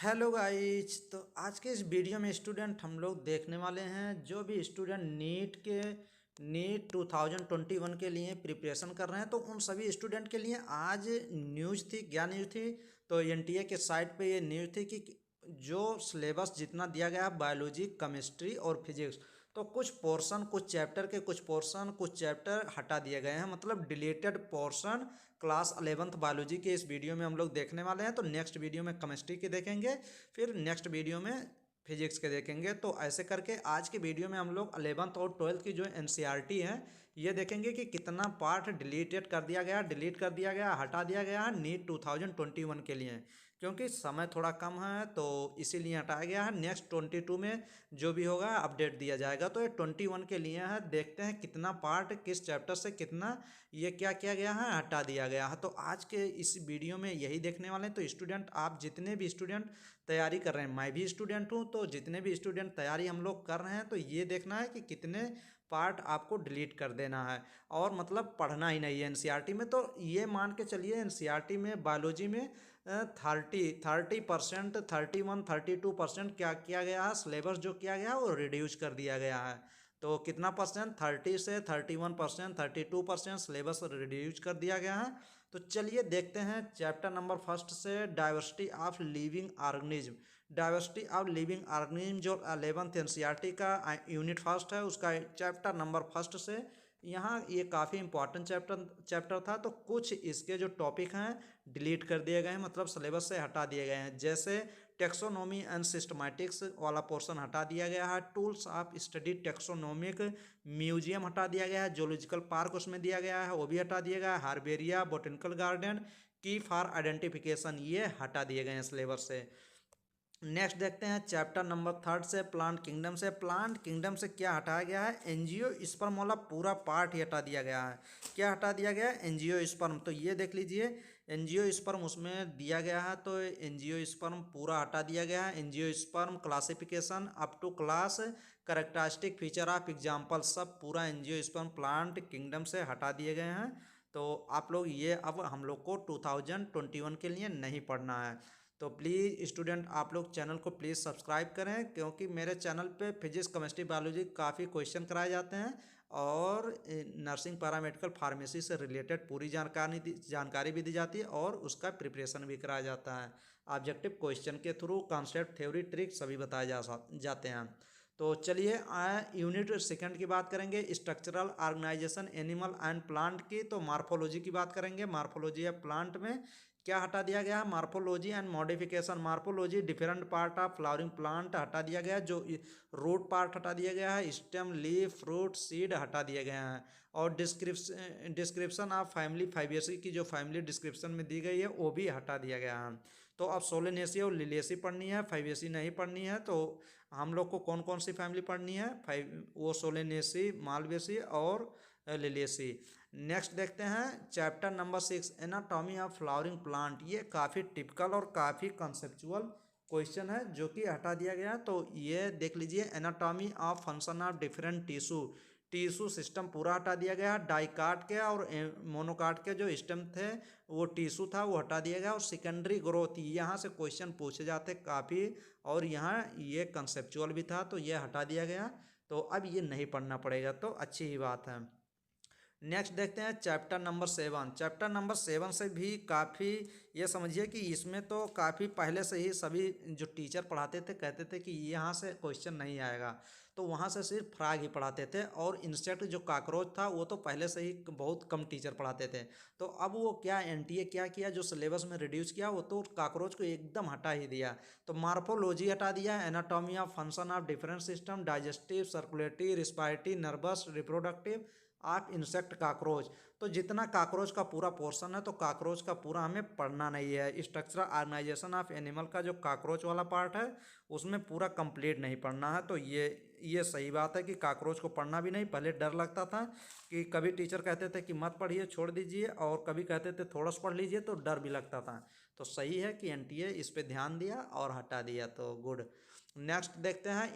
Hello guys. तो आज के इस वीडियो में स्टूडेंट हम लोग देखने वाले हैं जो भी स्टूडेंट नीट 2021 के लिए प्रिपरेशन कर रहे हैं, तो उन सभी स्टूडेंट के लिए आज न्यूज़ थी। क्या न्यूज़ थी? तो एनटीए के साइट पे ये न्यूज़ थी कि जो सिलेबस जितना दिया गया है बायोलॉजी, केमिस्ट्री और फिजिक्स, तो कुछ चैप्टर हटा दिए गए हैं, मतलब deleted portion class 11th biology के इस वीडियो में हम लोग देखने वाले हैं। तो नेक्स्ट वीडियो में केमिस्ट्री के देखेंगे, फिर नेक्स्ट वीडियो में फिजिक्स के देखेंगे। तो ऐसे करके आज के वीडियो में हम लोग 11th और 12th की जो एनसीईआरटी है ये देखेंगे कि कितना पार्ट डिलीट कर दिया गया, हटा दिया गया है नीट 2021 के लिए, क्योंकि समय थोड़ा कम है तो इसीलिए हटाया गया है। नेक्स्ट 22 में जो भी होगा अपडेट दिया जाएगा। तो ये 21 के लिए है, देखते हैं कितना पार्ट किस चैप्टर से कितना ये क्या किया गया है, हटा दिया गया है। तो आज के इस वीडियो में यही देखने वाले हैं। तो स्टूडेंट, आप जितने भी स्टूडेंट तैयारी कर रहे हैं, मैं भी स्टूडेंट हूँ, तो जितने भी स्टूडेंट तैयारी हम लोग कर रहे हैं तो ये देखना है कि कितने पार्ट आपको डिलीट कर देना है, और मतलब पढ़ना ही नहीं है एनसीईआरटी में। तो ये मान के चलिए एनसीईआरटी में बायोलॉजी में 30% 31 32% क्या किया गया है, सिलेबस जो किया गया है वो रिड्यूस कर दिया गया है। तो कितना परसेंट? 30 से 31%, 32% सिलेबस रिड्यूस कर दिया गया है। तो चलिए देखते हैं चैप्टर नंबर फर्स्ट से, diversity of living organism. Diversity of living organism जो 11th एनसीईआरटी का यूनिट फर्स्ट है, उसका चैप्टर नंबर फर्स्ट से यहाँ ये काफ़ी इंपॉर्टेंट चैप्टर था। तो कुछ इसके जो टॉपिक हैं डिलीट कर दिए गए हैं, मतलब सिलेबस से हटा दिए गए हैं। जैसे टेक्सोनोमी एंड सिस्टमैटिक्स वाला पोर्शन हटा दिया गया है, tools of study taxonomic museum हटा दिया गया है, जोलॉजिकल पार्क उसमें दिया गया है वो भी हटा दिया गया है, हार्बेरिया, बोटेनिकल गार्डन, की फॉर आइडेंटिफिकेशन, ये हटा दिए गए हैं सिलेबस से। नेक्स्ट देखते हैं चैप्टर नंबर थर्ड से, प्लांट किंगडम से। प्लांट किंगडम से क्या हटाया गया है? एंजियोस्पर्म वाला पूरा पार्ट ही हटा दिया गया है। क्या हटा दिया गया है? एंजियोस्पर्म। तो ये देख लीजिए, एंजियोस्पर्म उसमें दिया गया है, तो एंजियोस्पर्म पूरा हटा दिया गया है। Angiosperm classification up to class, characteristic feature of example, सब पूरा एंजियोस्पर्म प्लांट किंगडम से हटा दिए गए हैं। तो आप लोग ये अब हम लोग को 2021 के लिए नहीं पढ़ना है। तो प्लीज़ स्टूडेंट, आप लोग चैनल को प्लीज़ सब्सक्राइब करें, क्योंकि मेरे चैनल पे फिजिक्स, केमिस्ट्री, बायोलॉजी काफ़ी क्वेश्चन कराए जाते हैं, और नर्सिंग, पैरामेडिकल, फार्मेसी से रिलेटेड पूरी जानकारी भी दी जाती है, और उसका प्रिपरेशन भी कराया जाता है। ऑब्जेक्टिव क्वेश्चन के थ्रू कॉन्सेप्ट, थ्योरी, ट्रिक सभी बताए जाते हैं। तो चलिए यूनिट सेकंड की बात करेंगे, structural organisation animal and plant की। तो मार्फोलॉजी की बात करेंगे। मार्फोलॉजी ऑफ प्लांट में क्या हटा दिया गया है? Morphology and modification. Morphology different part of flowering plant हटा दिया गया है, जो रूट पार्ट हटा दिया गया है, स्टेम, लीफ, फ्रूट, सीड हटा दिए गए हैं, और डिस्क्रिप्शन ऑफ फैमिली फाइबेसी की जो फैमिली डिस्क्रिप्शन में दी गई है वो भी हटा दिया गया है। तो अब सोलेनेसी और लिलियसी पढ़नी है, फाइबेसी नहीं पढ़नी है। तो हम लोग को कौन कौन सी फैमिली पढ़नी है? वो सोलेनेसी, मालवेसी और लिलियसी। नेक्स्ट देखते हैं chapter number 6, anatomy of flowering plant. ये काफ़ी टिपिकल और काफ़ी कंसेप्चुअल क्वेश्चन है जो कि हटा दिया गया। तो ये देख लीजिए, anatomy of function of different tissue system पूरा हटा दिया गया। डाइकाट के और मोनोकाट के जो स्टेम थे, वो टिश्यू था, वो हटा दिया गया। और सेकेंडरी ग्रोथ, यहाँ से क्वेश्चन पूछे जाते काफ़ी, और यहाँ ये कंसेप्चुअल भी था, तो ये हटा दिया गया। तो अब ये नहीं पढ़ना पड़ेगा, तो अच्छी ही बात है। नेक्स्ट देखते हैं चैप्टर नंबर 7। चैप्टर नंबर 7 से भी काफ़ी, ये समझिए कि इसमें तो काफ़ी पहले से ही सभी जो टीचर पढ़ाते थे कहते थे कि यहाँ से क्वेश्चन नहीं आएगा, तो वहाँ से सिर्फ फ्रॉग ही पढ़ाते थे। और इंसेक्ट जो कॉकरोच था वो तो पहले से ही बहुत कम टीचर पढ़ाते थे। तो अब वो क्या एनटीए क्या किया, जो सिलेबस में रिड्यूस किया, वो तो कॉकरोच को एकदम हटा ही दिया। तो मार्फोलॉजी हटा दिया, anatomy of function of different system, digestive, circulatory, respiratory, nervous, reproductive of insect cockroach. तो जितना कॉकरोच का पूरा पोर्शन है, तो कॉकरोच का पूरा हमें पढ़ना नहीं है। स्ट्रक्चरल ऑर्गेनाइजेशन ऑफ एनिमल का जो कॉकरोच वाला पार्ट है उसमें पूरा कंप्लीट नहीं पढ़ना है। तो ये सही बात है कि कॉकरोच को पढ़ना भी नहीं। पहले डर लगता था कि कभी टीचर कहते थे कि मत पढ़िए, छोड़ दीजिए, और कभी कहते थे थोड़ा सा पढ़ लीजिए, तो डर भी लगता था। तो सही है कि एनटीए इस पर ध्यान दिया और हटा दिया, तो गुड। नेक्स्ट देखते हैं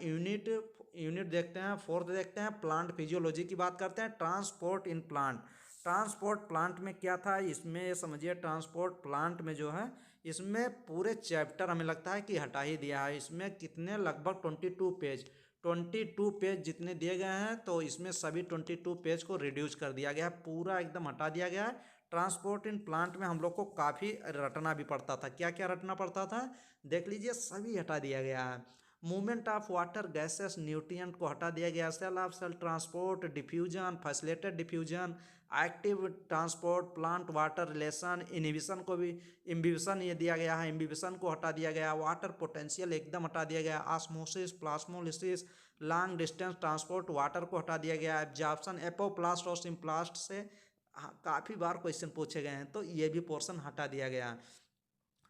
यूनिट देखते हैं फोर्थ, देखते हैं प्लांट फिजियोलॉजी की बात करते हैं। Transport in plant. Transport plant में क्या था इसमें, समझिए ट्रांसपोर्ट प्लांट में जो है इसमें पूरे चैप्टर हमें लगता है कि हटा ही दिया है। इसमें कितने लगभग 22 पेज जितने दिए गए हैं, तो इसमें सभी 22 पेज को रिड्यूस कर दिया गया है, पूरा एकदम हटा दिया गया है। ट्रांसपोर्ट इन प्लांट में हम लोग को काफ़ी रटना भी पड़ता था। क्या क्या रटना पड़ता था देख लीजिए, सभी हटा दिया गया है। Movement of water gases nutrient को हटा दिया गया। Cell of cell transport, diffusion, facilitated diffusion, active transport, plant water relation, inhibition को भी इम्बिबिशन ये दिया गया है, इम्बिबिशन को हटा दिया गया। वाटर पोटेंशियल एकदम हटा दिया गया। Osmosis, plasmolysis, long distance transport, water को हटा दिया गया। एब्जॉर्प्शन एपोप्लास्ट और सिम्प्लास्ट से काफ़ी बार क्वेश्चन पूछे गए हैं, तो ये भी पोर्शन हटा दिया गया।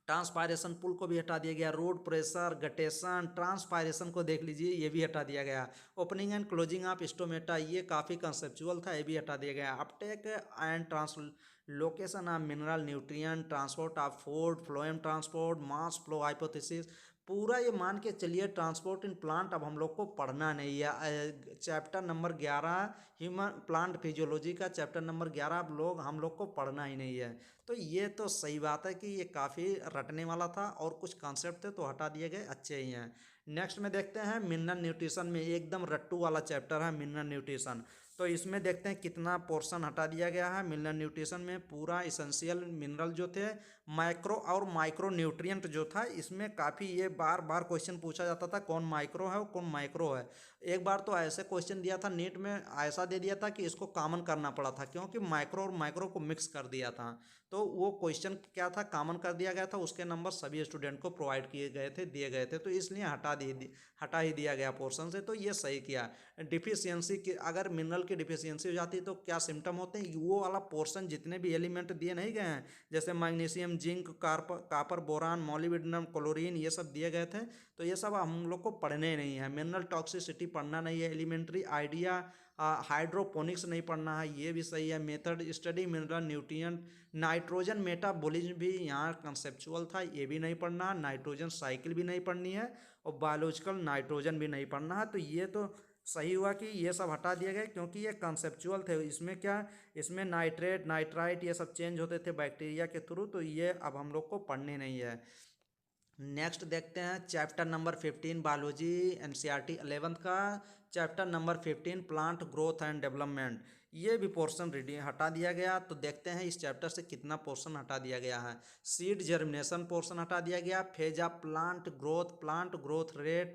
ट्रांसपायरेशन पुल को भी हटा दिया गया। रोड प्रेशर, गटेशन, ट्रांसपायरेशन को देख लीजिए, ये भी हटा दिया गया। Opening and closing of stomata, ये काफ़ी कंसेप्चुअल था, ये भी हटा दिया गया। Uptake and translocation of mineral nutrient, transport of food, phloem transport, mass flow hypothesis, पूरा ये मान के चलिए ट्रांसपोर्ट इन प्लांट अब हम लोग को पढ़ना नहीं है। Chapter number 11 human plant physiology का चैप्टर नंबर 11 अब हम लोग को पढ़ना ही नहीं है। तो ये तो सही बात है कि ये काफ़ी रटने वाला था और कुछ कॉन्सेप्ट थे तो हटा दिए गए, अच्छे ही हैं। नेक्स्ट में देखते हैं मिनरल न्यूट्रिशन में, एकदम रट्टू वाला चैप्टर है मिनरल न्यूट्रिशन। तो इसमें देखते हैं कितना पोर्शन हटा दिया गया है। मिनरल न्यूट्रिशन में पूरा इसेंशियल मिनरल जो थे, माइक्रो और माइक्रो न्यूट्रिएंट जो था, इसमें काफ़ी ये बार बार क्वेश्चन पूछा जाता था कौन माइक्रो है और कौन माइक्रो है। एक बार तो ऐसे क्वेश्चन दिया था नीट में, ऐसा दे दिया था कि इसको कॉमन करना पड़ा था, क्योंकि माइक्रो और माइक्रो को मिक्स कर दिया था। तो वो क्वेश्चन क्या था, कॉमन कर दिया गया था, उसके नंबर सभी स्टूडेंट को प्रोवाइड किए गए थे, दिए गए थे, तो इसलिए हटा ही दिया गया पोर्शन से। तो ये सही किया। डिफिशियंसी की, अगर मिनरल की डिफिशियंसी हो जाती है तो क्या सिम्टम होते हैं, वो वाला पोर्शन जितने भी एलिमेंट दिए नहीं गए हैं, जैसे magnesium, zinc, copper, boron, molybdenum, chlorine, ये सब दिए गए थे, तो ये सब हम लोग को पढ़ने नहीं है। मिनरल टॉक्सिसिटी पढ़ना नहीं है। एलिमेंट्री आइडिया हाइड्रोपोनिक्स नहीं पढ़ना है, ये भी सही है। Method study mineral nutrient, nitrogen metabolism भी यहाँ कंसेप्चुअल था, ये भी नहीं पढ़ना। नाइट्रोजन साइकिल भी नहीं पढ़नी है और बायोलॉजिकल नाइट्रोजन भी नहीं पढ़ना है। तो ये तो सही हुआ कि ये सब हटा दिए गए, क्योंकि ये कंसेप्चुअल थे। इसमें क्या, इसमें नाइट्रेट, नाइट्राइट ये सब चेंज होते थे बैक्टीरिया के थ्रू, तो ये अब हम लोग को पढ़ने नहीं है। नेक्स्ट देखते हैं chapter number 15 biology NCERT 11th का chapter number 15 plant growth and development, ये भी पोर्शन हटा दिया गया। तो देखते हैं इस चैप्टर से कितना पोर्शन हटा दिया गया है। सीड जर्मिनेशन पोर्शन हटा दिया गया। Phase of plant growth rate,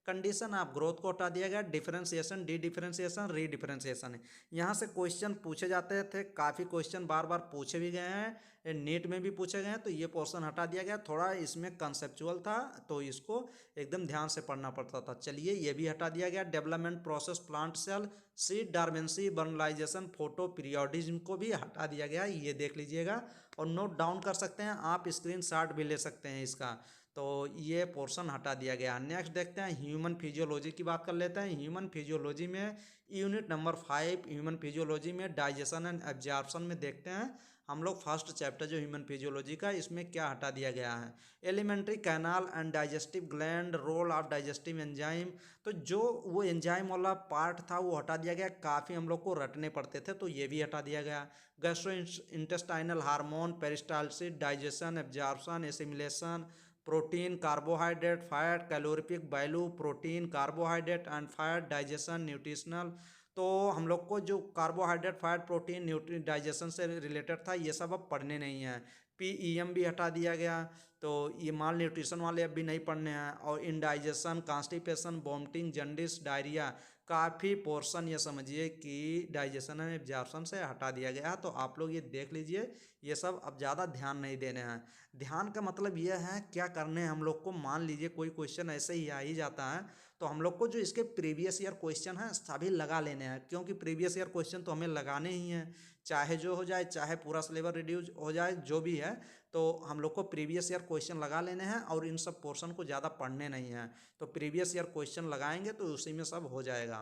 condition of growth को हटा दिया गया। डिफरेंशिएशन, डी डिफरेंशिएशन, री डिफरेंशिएशन, यहाँ से क्वेश्चन पूछे जाते थे, काफ़ी क्वेश्चन बार बार पूछे भी गए हैं, नीट में भी पूछे गए हैं, तो ये पोर्शन हटा दिया गया। थोड़ा इसमें कंसेप्चुअल था तो इसको एकदम ध्यान से पढ़ना पड़ता था। चलिए ये भी हटा दिया गया। Development process, plant cell, seed dormancy, vernalization, photoperiodism को भी हटा दिया गया, ये देख लीजिएगा और नोट डाउन कर सकते हैं आप, स्क्रीन शॉट भी ले सकते हैं इसका। तो ये पोर्शन हटा दिया गया। नेक्स्ट देखते हैं ह्यूमन फिजियोलॉजी की बात कर लेते हैं। ह्यूमन फिजियोलॉजी में यूनिट नंबर 5 ह्यूमन फिजियोलॉजी में डाइजेशन एंड एब्जॉर्प्शन में देखते हैं हम लोग फर्स्ट चैप्टर जो ह्यूमन फिजियोलॉजी का, इसमें क्या हटा दिया गया है। Alimentary canal and digestive gland, role of digestive enzyme, तो जो वो एंजाइम वाला पार्ट था वो हटा दिया गया, काफ़ी हम लोग को रटने पड़ते थे, तो ये भी हटा दिया गया। Gastro intestinal hormone, peristalsis, digestion, absorption, assimilation, protein, carbohydrate, fat, calorific value, protein, carbohydrate and fat, digestion, nutritional, तो हम लोग को जो carbohydrate, fat, protein, nutri digestion से रिलेटेड था, ये सब अब पढ़ने नहीं हैं। पीईएम भी हटा दिया गया, तो ये माल न्यूट्रिशन वाले अब भी नहीं पढ़ने हैं। और इंडाइजेशन, कॉन्स्टिपेशन, वोमिटिंग, जंडिस, डायरिया, काफ़ी पोर्शन ये समझिए कि डाइजेशन एंड एब्जॉर्प्शन से हटा दिया गया है। तो आप लोग ये देख लीजिए, ये सब अब ज़्यादा ध्यान नहीं देने हैं। ध्यान का मतलब ये है क्या करने हैं हम लोग को, मान लीजिए कोई क्वेश्चन ऐसे ही आ ही जाता है, तो हम लोग को जो इसके प्रीवियस ईयर क्वेश्चन हैं सभी लगा लेने हैं, क्योंकि प्रीवियस ईयर क्वेश्चन तो हमें लगाने ही हैं, चाहे जो हो जाए, चाहे पूरा सिलेबस रिड्यूस हो जाए, जो भी है, तो हम लोग को प्रीवियस ईयर क्वेश्चन लगा लेने हैं और इन सब पोर्शन को ज़्यादा पढ़ने नहीं हैं। तो प्रीवियस ईयर क्वेश्चन लगाएंगे तो उसी में सब हो जाएगा।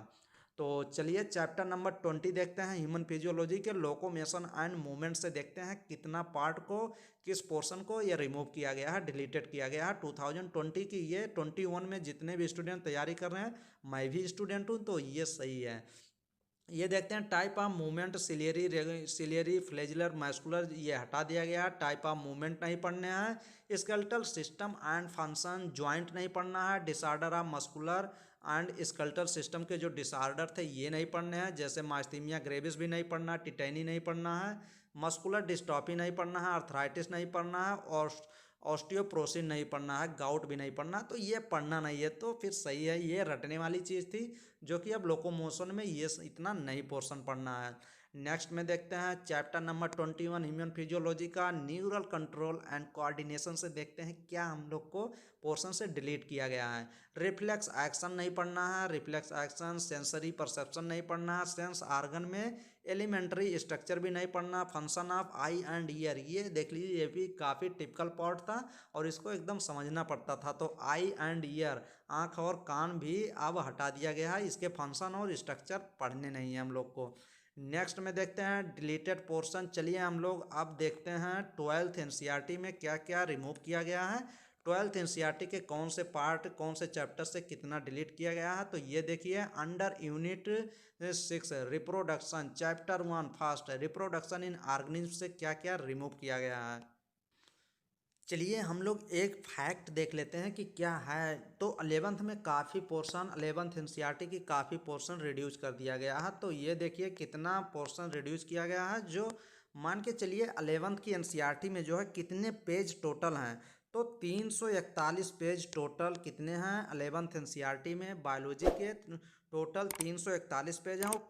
तो चलिए चैप्टर नंबर 20 देखते हैं। ह्यूमन फिजियोलॉजी के लोकोमोशन एंड मूवमेंट से देखते हैं कितना पार्ट को, किस पोर्शन को ये रिमूव किया गया है, डिलीटेड किया गया है 2020 की। ये 21 में जितने भी स्टूडेंट तैयारी कर रहे हैं, मैं भी स्टूडेंट हूँ, तो ये सही है। ये देखते हैं type of movement ciliary flagellar muscular, ये हटा दिया गया है। टाइप ऑफ मूवमेंट नहीं पढ़ने हैं। Skeletal system and function, joint नहीं पढ़ना है। Disorder of muscular and skeletal system के जो डिसऑर्डर थे ये नहीं पढ़ने हैं, जैसे मास्थीमिया ग्रेविस भी नहीं पढ़ना, टिटेनी नहीं पढ़ना है, मस्कुलर डिस्टॉपी नहीं पढ़ना है, आर्थराइटिस नहीं पढ़ना है, और ऑस्टियोप्रोसिस नहीं पढ़ना है, गाउट भी नहीं पढ़ना। तो ये पढ़ना नहीं है तो फिर सही है, ये रटने वाली चीज़ थी जो कि अब लोकोमोशन में ये इतना नहीं पोर्शन पढ़ना है। नेक्स्ट में देखते हैं चैप्टर नंबर 21 ह्यूमन फिजियोलॉजी का न्यूरल कंट्रोल एंड कोऑर्डिनेशन से देखते हैं क्या हम लोग को पोर्शन से डिलीट किया गया है। रिफ्लेक्स एक्शन नहीं पढ़ना है, रिफ्लेक्स एक्शन, सेंसरी परसेप्शन नहीं पढ़ना है, सेंस आर्गन में एलिमेंट्री स्ट्रक्चर भी नहीं पढ़ना, function of I and year, ये देख लीजिए ये भी काफ़ी टिपिकल पार्ट था और इसको एकदम समझना पड़ता था। तो आई एंड ईयर, आँख और कान भी अब हटा दिया गया है, इसके फंक्शन और स्ट्रक्चर पढ़ने नहीं है हम लोग को। नेक्स्ट में देखते हैं डिलीटेड पोर्शन। चलिए हम लोग अब देखते हैं 12th एनसीईआरटी में क्या क्या रिमूव किया गया है। 12th एनसीईआरटी के कौन से पार्ट, कौन से चैप्टर से कितना डिलीट किया गया है, तो ये देखिए under unit 6 reproduction chapter 1 first reproduction in organism से क्या क्या रिमूव किया गया है। चलिए हम लोग एक फैक्ट देख लेते हैं कि क्या है। तो 11th में काफ़ी पोर्शन, 11th एनसीईआरटी की काफ़ी पोर्शन रिड्यूस कर दिया गया है। तो ये देखिए कितना पोर्शन रिड्यूस किया गया है, जो मान के चलिए 11th की एनसीईआरटी में जो है कितने पेज टोटल हैं, तो 341 पेज टोटल कितने हैं 11th एनसीईआरटी में। बायोलॉजी के टोटल 341 पेज हैं, और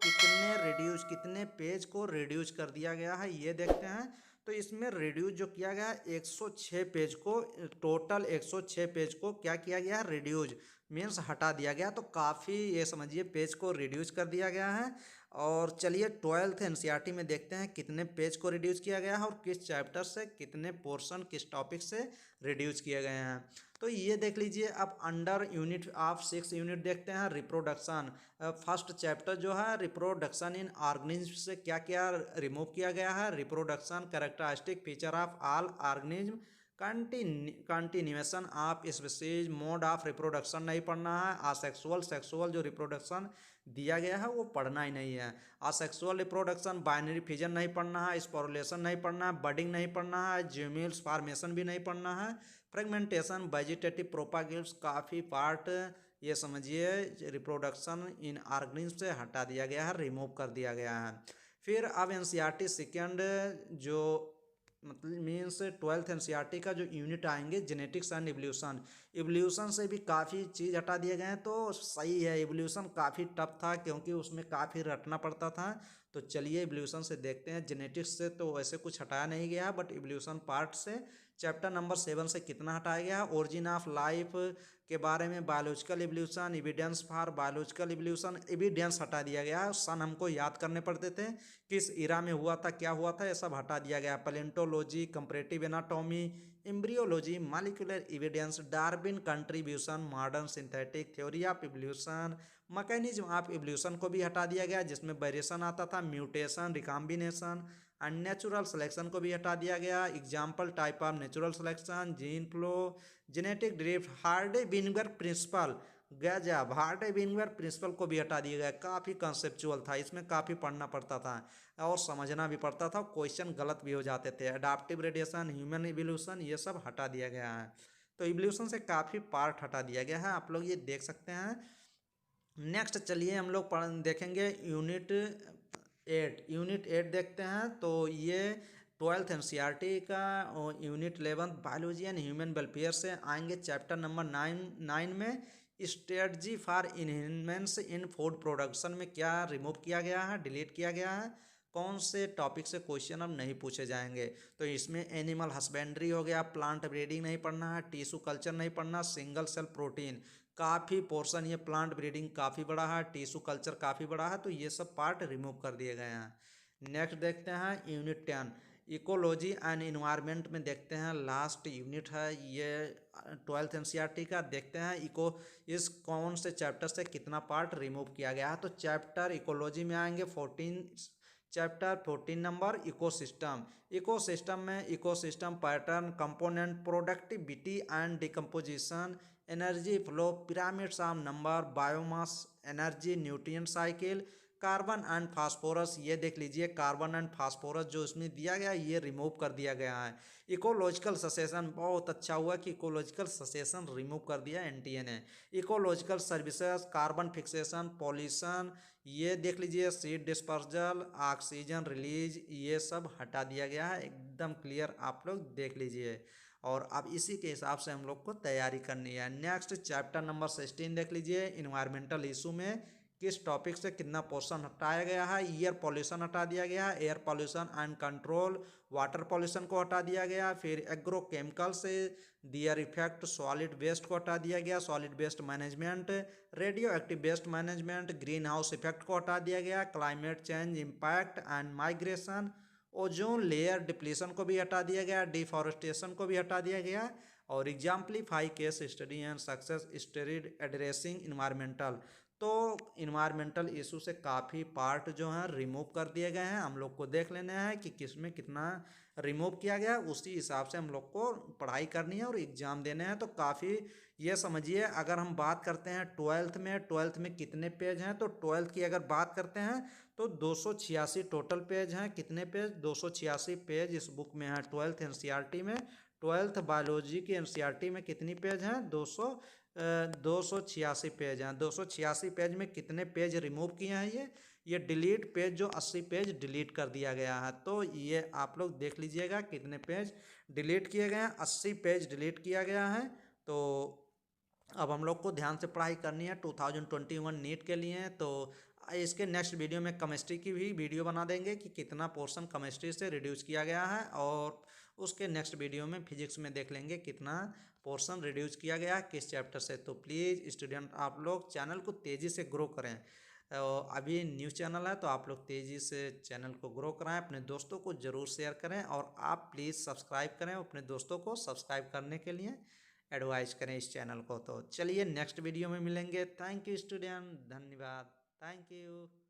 कितने पेज को रिड्यूस कर दिया गया है ये देखते हैं। तो इसमें रिड्यूस जो किया गया है 106 पेज को, टोटल 106 पेज को क्या किया गया है, रिड्यूस मीन्स हटा दिया गया। तो काफ़ी ये समझिए पेज को रिड्यूस कर दिया गया है। और चलिए 12th एनसीईआरटी में देखते हैं कितने पेज को रिड्यूस किया गया है और किस चैप्टर से कितने पोर्शन किस टॉपिक से रिड्यूस किए गए हैं। तो ये देख लीजिए। अब अंडर यूनिट ऑफ 6 यूनिट देखते हैं रिप्रोडक्शन। फर्स्ट चैप्टर जो है रिप्रोडक्शन इन ऑर्गेनिज्म से क्या क्या रिमूव किया गया है। Reproduction characteristic feature of all organism, continuation of species, mode of reproduction नहीं पढ़ना है। आसेक्सुअल सेक्सुअल जो रिप्रोडक्शन दिया गया है वो पढ़ना ही नहीं है। असेक्सुअल रिप्रोडक्शन, बाइनरी फिजन नहीं पढ़ना है, स्पोरुलेशन नहीं पढ़ना है, बडिंग नहीं पढ़ना है, ज्यूमिल्स फॉर्मेशन भी नहीं पढ़ना है, फ्रेगमेंटेशन, वेजिटेटिव प्रोपागेट्स, काफ़ी पार्ट ये समझिए रिप्रोडक्शन इन ऑर्गेनिज्म से हटा दिया गया है, रिमूव कर दिया गया है। फिर अब एनसीईआरटी सेकेंड जो मतलब मीन्स 12th एनसीईआरटी का जो यूनिट आएंगे जेनेटिक्स एंड इवोल्यूशन, इवोल्यूशन से भी काफ़ी चीज़ हटा दिए गए हैं। तो सही है, इवोल्यूशन काफ़ी टफ था क्योंकि उसमें काफ़ी रटना पड़ता था। तो चलिए इवोल्यूशन से देखते हैं। जेनेटिक्स से तो वैसे कुछ हटाया नहीं गया, बट इवोल्यूशन पार्ट से चैप्टर नंबर 7 से कितना हटाया गया है। ओरिजिन ऑफ लाइफ के बारे में, biological evolution, evidence for biological evolution, evidence हटा दिया गया। सन हमको याद करने पड़ते थे, किस इरा में हुआ था, क्या हुआ था, ये सब हटा दिया गया। Palaeontology, comparative anatomy, embryology, molecular evidence, Darwin contribution, modern synthetic theory of evolution, mechanism of evolution को भी हटा दिया गया, जिसमें वेरिएशन आता था, mutation, recombination, and natural selection को भी हटा दिया गया। Example type of natural selection, gene flow, genetic drift, Hardy Weinberg principle, गजब, हार्डे-विनबर्ग प्रिंसिपल को भी हटा दिया गया। काफ़ी कंसेप्चुअल था, इसमें काफ़ी पढ़ना पड़ता था और समझना भी पड़ता था, क्वेश्चन गलत भी हो जाते थे। अडाप्टिव रेडिएशन, ह्यूमन इवोल्यूशन, ये सब हटा दिया गया है। तो इवोल्यूशन से काफ़ी पार्ट हटा दिया गया है, आप लोग ये देख सकते हैं। नेक्स्ट चलिए हम लोग देखेंगे यूनिट 8 देखते हैं। तो ये 12th एनसीईआरटी का unit 11 biology and human welfare से आएंगे। चैप्टर नंबर 9 में strategy for enhancements in food production में क्या रिमूव किया गया है, डिलीट किया गया है, कौन से टॉपिक से क्वेश्चन अब नहीं पूछे जाएंगे। तो इसमें एनिमल हस्बेंड्री हो गया, प्लांट ब्रीडिंग नहीं पढ़ना है, टिश्यू कल्चर नहीं पढ़ना, सिंगल सेल प्रोटीन, काफ़ी पोर्शन ये प्लांट ब्रीडिंग काफ़ी बड़ा है, टिश्यू कल्चर काफ़ी बड़ा है, तो ये सब पार्ट रिमूव कर दिए गए हैं। नेक्स्ट देखते हैं यूनिट 10 इकोलॉजी एंड इन्वायरमेंट में देखते हैं, लास्ट यूनिट है ये 12th एनसीईआरटी का। देखते हैं इस कौन से चैप्टर से कितना पार्ट रिमूव किया गया है। तो चैप्टर इकोलॉजी में आएंगे चैप्टर 14 नंबर इकोसिस्टम में ecosystem pattern, component, productivity and decomposition, energy flow, pyramids of number, biomass, energy, nutrient cycle, carbon and phosphorus, ये देख लीजिए कार्बन एंड फास्फोरस जो इसमें दिया गया ये रिमूव कर दिया गया है। इकोलॉजिकल ससेशन, बहुत अच्छा हुआ कि इकोलॉजिकल ससेशन रिमूव कर दिया एनटीए ने। Ecological services, carbon fixation, pollution, ये देख लीजिए सीड डिस्पर्जल, ऑक्सीजन रिलीज, ये सब हटा दिया गया है। एकदम क्लियर आप लोग देख लीजिए। और अब इसी के हिसाब से हम लोग को तैयारी करनी है। नेक्स्ट चैप्टर नंबर 16 देख लीजिए, इन्वायरमेंटल इशू में किस टॉपिक से कितना पोर्शन हटाया गया है। एयर पॉल्यूशन हटा दिया गया है, air pollution and control, water pollution को हटा दिया गया, फिर एग्रो केमिकल से दियर इफेक्ट, सॉलिड वेस्ट को हटा दिया गया, solid waste management, radioactive waste management, greenhouse effect को हटा दिया गया, climate change impact and migration, ozone layer depletion को भी हटा दिया गया, डिफॉरेस्टेशन को भी हटा दिया गया, और exemplify case study and success study addressing environmental. तो इन्वायरमेंटल इशू से काफ़ी पार्ट जो हैं रिमूव कर दिए गए हैं। हम लोग को देख लेना है कि किस में कितना रिमूव किया गया, उसी हिसाब से हम लोग को पढ़ाई करनी है और एग्ज़ाम देने हैं। तो काफ़ी ये समझिए, अगर हम बात करते हैं ट्वेल्थ में कितने पेज हैं, तो ट्वेल्थ की अगर बात करते हैं तो 286 टोटल पेज हैं। कितने पेज? 286 पेज इस बुक में है ट्वेल्थ एनसीईआरटी में। ट्वेल्थ बायोलॉजी की एनसीईआरटी में कितनी पेज हैं? 286 पेज हैं। 286 पेज में कितने पेज रिमूव किए हैं? ये डिलीट पेज जो 80 पेज डिलीट कर दिया गया है। तो ये आप लोग देख लीजिएगा कितने पेज डिलीट किए गए हैं। 80 पेज डिलीट किया गया है। तो अब हम लोग को ध्यान से पढ़ाई करनी है 2021 नीट के लिए। तो इसके नेक्स्ट वीडियो में केमिस्ट्री की भी वीडियो बना देंगे कि कितना पोर्शन केमिस्ट्री से रिड्यूस किया गया है, और उसके नेक्स्ट वीडियो में फिजिक्स में देख लेंगे कितना पोर्शन रिड्यूस किया गया है किस चैप्टर से। तो प्लीज़ स्टूडेंट आप लोग चैनल को तेज़ी से ग्रो करें। अभी न्यू चैनल है तो आप लोग तेज़ी से चैनल को ग्रो कराएं, अपने दोस्तों को ज़रूर शेयर करें, और आप प्लीज़ सब्सक्राइब करें, अपने दोस्तों को सब्सक्राइब करने के लिए एडवाइस करें इस चैनल को। तो चलिए नेक्स्ट वीडियो में मिलेंगे। थैंक यू स्टूडेंट, धन्यवाद, थैंक यू।